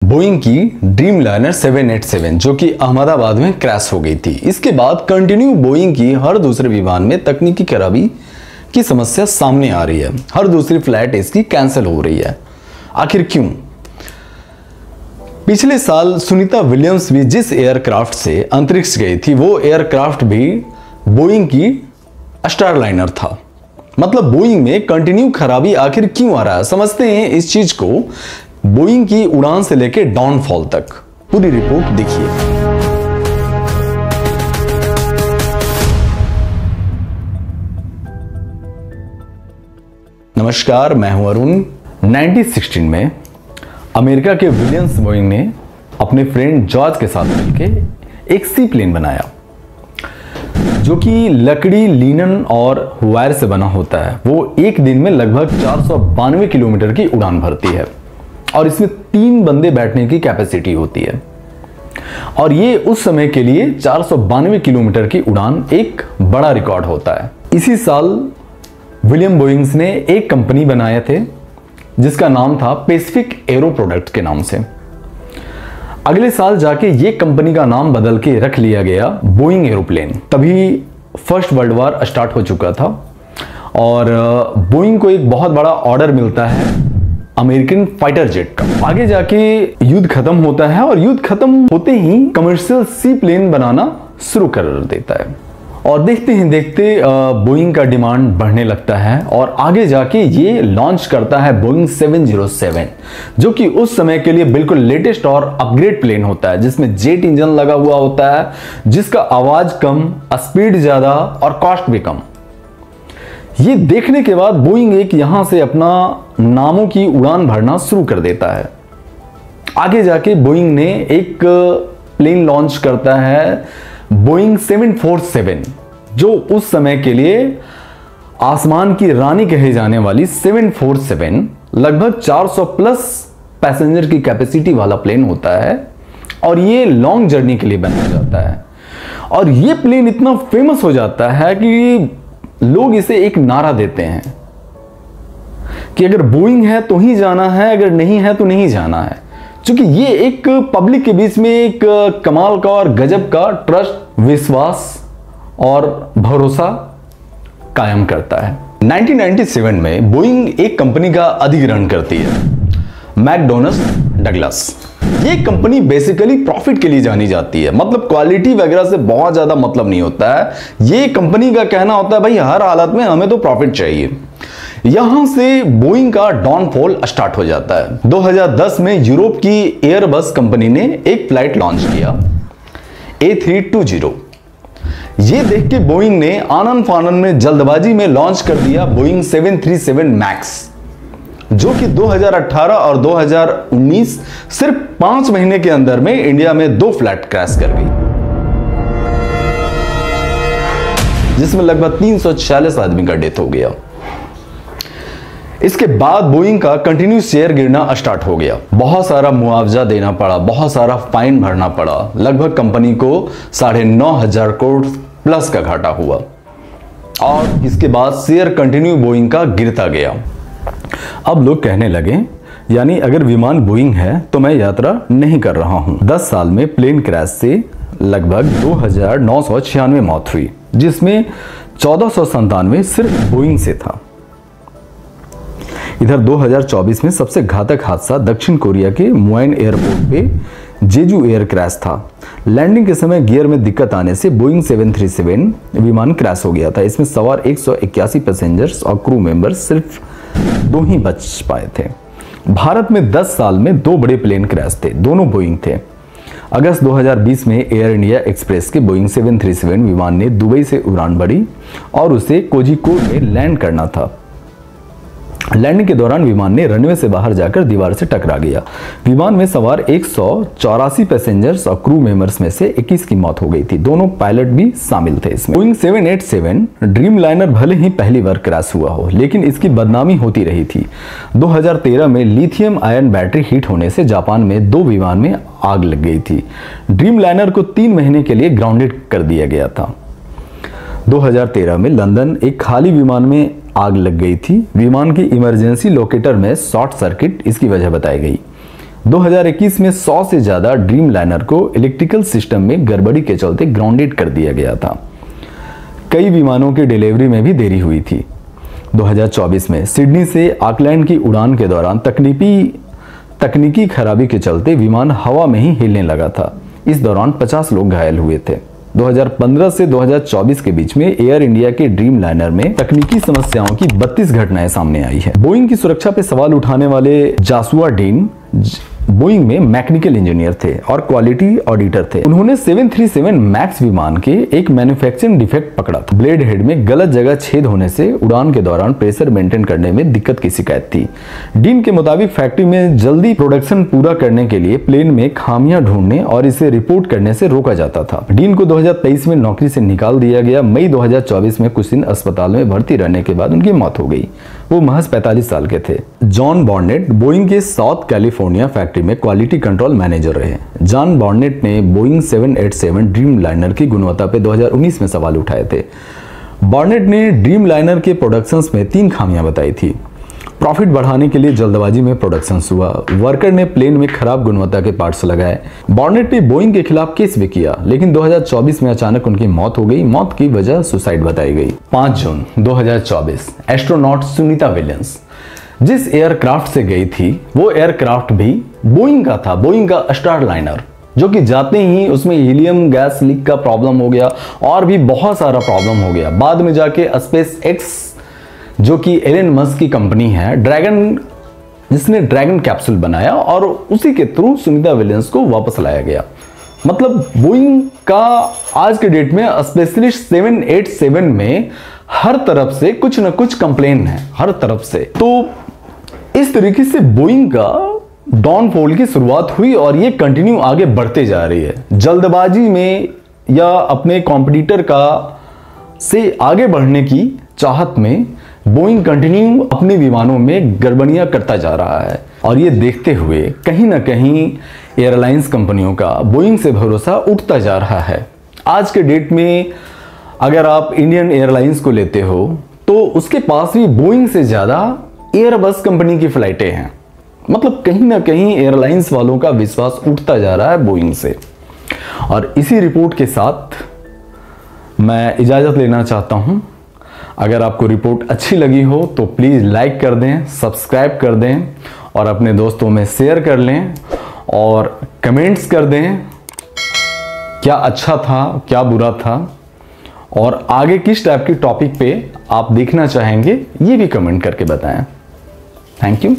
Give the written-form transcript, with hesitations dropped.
Boeing की dream liner 787 जो कि अहमदाबाद में क्रैश हो गई थी। इसके बाद कंटिन्यू बोइंग की हर दूसरे विमान में तकनीकी खराबी की समस्या सामने आ रही है। हर दूसरी फ्लाइट इसकी कैंसिल हो रही है। आखिर क्यों? पिछले साल सुनीता विलियम्स भी जिस एयरक्राफ्ट से अंतरिक्ष गई थी वो एयरक्राफ्ट भी बोइंग की स्टारलाइनर था। मतलब बोइंग में कंटिन्यू खराबी आखिर क्यों आ रहा है, समझते हैं इस चीज को। बोइंग की उड़ान से लेकर डाउनफॉल तक पूरी रिपोर्ट देखिए। नमस्कार, मैं हूं अरुण। 1916 में अमेरिका के विलियम्स बोइंग ने अपने फ्रेंड जॉर्ज के साथ मिलकर एक सी प्लेन बनाया जो कि लकड़ी, लिनन और वायर से बना होता है। वो एक दिन में लगभग 492 किलोमीटर की उड़ान भरती है और इसमें 3 बंदे बैठने की कैपेसिटी होती है। और ये उस समय के लिए 492 किलोमीटर की उड़ान एक बड़ा रिकॉर्ड होता है। इसी साल विलियम बोइंग्स ने एक कंपनी बनाए थे जिसका नाम था पैसिफिक एरो प्रोडक्ट के नाम से। अगले साल जाके ये कंपनी का नाम बदल के रख लिया गया बोइंग एरोप्लेन। तभी फर्स्ट वर्ल्ड वॉर स्टार्ट हो चुका था और बोइंग को एक बहुत बड़ा ऑर्डर मिलता है अमेरिकन फाइटर जेट का। आगे जाके युद्ध खत्म होता है और युद्ध खत्म होते ही कमर्शियल सी प्लेन बनाना शुरू कर देता है और देखते ही देखते बोइंग का डिमांड बढ़ने लगता है और आगे जाके ये लॉन्च करता है बोइंग 707 जो कि उस समय के लिए बिल्कुल लेटेस्ट और अपग्रेड प्लेन होता है, जिसमें जेट इंजन लगा हुआ होता है, जिसका आवाज कम, स्पीड ज्यादा और कॉस्ट भी कम। ये देखने के बाद बोइंग एक यहां से अपना नामों की उड़ान भरना शुरू कर देता है। आगे जाके बोइंग ने एक प्लेन लॉन्च करता है बोइंग 747 जो उस समय के लिए आसमान की रानी कहे जाने वाली 747 लगभग 400 प्लस पैसेंजर की कैपेसिटी वाला प्लेन होता है और ये लॉन्ग जर्नी के लिए बनाया जाता है। और ये प्लेन इतना फेमस हो जाता है कि लोग इसे एक नारा देते हैं कि अगर बोइंग है तो ही जाना है, अगर नहीं है तो नहीं जाना है, क्योंकि ये एक पब्लिक के बीच में एक कमाल का और गजब का ट्रस्ट, विश्वास और भरोसा कायम करता है। 1997 में बोइंग एक कंपनी का अधिग्रहण करती है, मैकडोनल्ड डगलस। ये कंपनी बेसिकली प्रॉफिट के लिए जानी जाती है, मतलब क्वालिटी वगैरह से बहुत ज्यादा मतलब नहीं होता है। ये कंपनी का कहना होता है भाई हर हालत में हमें तो प्रॉफिट चाहिए। यहां से बोइंग का डाउनफॉल स्टार्ट हो जाता है। 2010 में यूरोप की एयरबस कंपनी ने एक फ्लाइट लॉन्च किया A320। ये देख के बोइंग ने आनन फानन में जल्दबाजी में लॉन्च कर दिया बोइंग 737 मैक्स जो कि 2018 और 2019 सिर्फ 5 महीने के अंदर में इंडिया में 2 फ्लाइट क्रैश कर गई, जिसमें लगभग 346 आदमी का डेथ हो गया। इसके बाद बोइंग का कंटिन्यू शेयर गिरना स्टार्ट हो गया। बहुत सारा मुआवजा देना पड़ा, बहुत सारा फाइन भरना पड़ा। लगभग कंपनी को 9,500 करोड़ प्लस का घाटा हुआ और इसके बाद शेयर कंटिन्यू बोइंग का गिरता गया। अब लोग कहने लगे यानी अगर विमान बोइंग है तो मैं यात्रा नहीं कर रहा हूं। 10 साल में प्लेन क्रैश से लगभग 2,996 मौत हुई, जिसमें 1497 सिर्फ बोइंग से था। इधर 2024 में सबसे घातक हादसा दक्षिण कोरिया के मुआन एयरपोर्ट पे जेजू एयर क्रैश था। लैंडिंग के समय गियर में दिक्कत आने से बोइंग 737 विमान क्रैश हो गया था। इसमें सवार 181 पैसेंजर्स और क्रू मेंबर्स सिर्फ 2 ही बच पाए थे। भारत में 10 साल में 2 बड़े प्लेन क्रैश थे, दोनों बोइंग थे। अगस्त 2020 में एयर इंडिया एक्सप्रेस के बोइंग 737 विमान ने दुबई से उड़ान भरी और उसे कोझिकोड में लैंड करना था। लैंडिंग के दौरान विमान ने रनवे से बाहर जाकर दीवार से टकरा गया। विमान में सवार 184 पैसेंजर्स और क्रू मेंबर्स में से 21 की मौत हो गई थी। दोनों पायलट भी शामिल थे इसमें। बोइंग 787 ड्रीम लाइनर भले ही पहली बार क्रैश हुआ हो, लेकिन इसकी बदनामी होती रही थी। 2013 में लिथियम आयन बैटरी हीट होने से जापान में 2 विमान में आग लग गई थी। ड्रीम लाइनर को 3 महीने के लिए ग्राउंडेड कर दिया गया था। 2013 में लंदन एक खाली विमान में आग लग गई थी। विमान की इमरजेंसी लोकेटर में शॉर्ट सर्किट इसकी वजह बताई गई। 2021 में 100 से ज़्यादा ड्रीम लाइनर को इलेक्ट्रिकल सिस्टम में गड़बड़ी के चलते ग्राउंडेड कर दिया गया था। कई विमानों की डिलीवरी में भी देरी हुई थी। 2024 में सिडनी से ऑकलैंड की उड़ान के दौरान तकनीकी खराबी के चलते विमान हवा में ही हिलने लगा था। इस दौरान 50 लोग घायल हुए थे। 2015 से 2024 के बीच में एयर इंडिया के ड्रीम लाइनर में तकनीकी समस्याओं की 32 घटनाएं सामने आई है। बोइंग की सुरक्षा पे सवाल उठाने वाले जासुआ डीन बोइंग में मैकेनिकल इंजीनियर थे और क्वालिटी ऑडिटर थे। उन्होंने 737 मैक्स विमान के एक मैन्युफैक्चरिंग डिफेक्ट पकड़ा था। ब्लेड हेड में गलत जगह छेद होने से उड़ान के दौरान प्रेशर मेंटेन करने में दिक्कत की शिकायत थी। डीन के मुताबिक फैक्ट्री में जल्दी प्रोडक्शन पूरा करने के लिए प्लेन में खामियां ढूंढने और इसे रिपोर्ट करने से रोका जाता था। डीन को 2023 में नौकरी से निकाल दिया गया। मई 2024 में कुछ दिन अस्पताल में भर्ती रहने के बाद उनकी मौत हो गई। वो महज 45 साल के थे। जॉन बॉर्नेट बोइंग के साउथ कैलिफोर्निया फैक्ट्री में क्वालिटी कंट्रोल मैनेजर रहे। जॉन बॉर्नेट ने बोइंग 787 ड्रीम लाइनर की गुणवत्ता पे 2019 में सवाल उठाए थे। बॉर्नेट ने ड्रीम लाइनर के प्रोडक्शंस में 3 खामियां बताई थी। प्रॉफिट बढ़ाने के लिए जल्दबाजी में प्रोडक्शन हुआ। वर्कर ने प्लेन में खराब गुणवत्ता के पार्ट्स लगाए। बॉर्नेट ने बोइंग के खिलाफ केस भी किया, लेकिन 2024 में अचानक उनकी मौत हो गई। मौत की वजह सुसाइड बताई गई। 5 जून 2024 एस्ट्रोनॉट सुनीता विलियम्स जिस एयरक्राफ्ट से गई थी वो एयरक्राफ्ट भी बोइंग का था, बोइंग का स्टार लाइनर, जो कि जाते ही उसमें हीलियम गैस लीक का प्रॉब्लम हो गया और भी बहुत सारा प्रॉब्लम हो गया। बाद में जाके स्पेस एक्स जो कि एलन मस्क की कंपनी है, जिसने ड्रैगन कैप्सूल बनाया और उसी के थ्रू सुनीता विलियम्स को वापस लाया गया। मतलब बोइंग का आज के डेट में स्पेशली 787 में हर तरफ से कुछ न कुछ कंप्लेन है, हर तरफ से। तो इस तरीके से बोइंग का डाउनफॉल की शुरुआत हुई और ये कंटिन्यू आगे बढ़ते जा रही है। जल्दबाजी में या अपने कॉम्पिटिटर का से आगे बढ़ने की चाहत में बोइंग कंटिन्यू अपने विमानों में गड़बड़ियां करता जा रहा है और ये देखते हुए कहीं ना कहीं एयरलाइंस कंपनियों का बोइंग से भरोसा उठता जा रहा है। आज के डेट में अगर आप इंडियन एयरलाइंस को लेते हो तो उसके पास भी बोइंग से ज़्यादा एयरबस कंपनी की फ्लाइटें हैं। मतलब कहीं ना कहीं एयरलाइंस वालों का विश्वास उठता जा रहा है बोइंग से। और इसी रिपोर्ट के साथ मैं इजाज़त लेना चाहता हूं। अगर आपको रिपोर्ट अच्छी लगी हो तो प्लीज़ लाइक कर दें, सब्सक्राइब कर दें और अपने दोस्तों में शेयर कर लें और कमेंट्स कर दें क्या अच्छा था, क्या बुरा था और आगे किस टाइप की टॉपिक पे आप देखना चाहेंगे ये भी कमेंट करके बताएं। Thank you.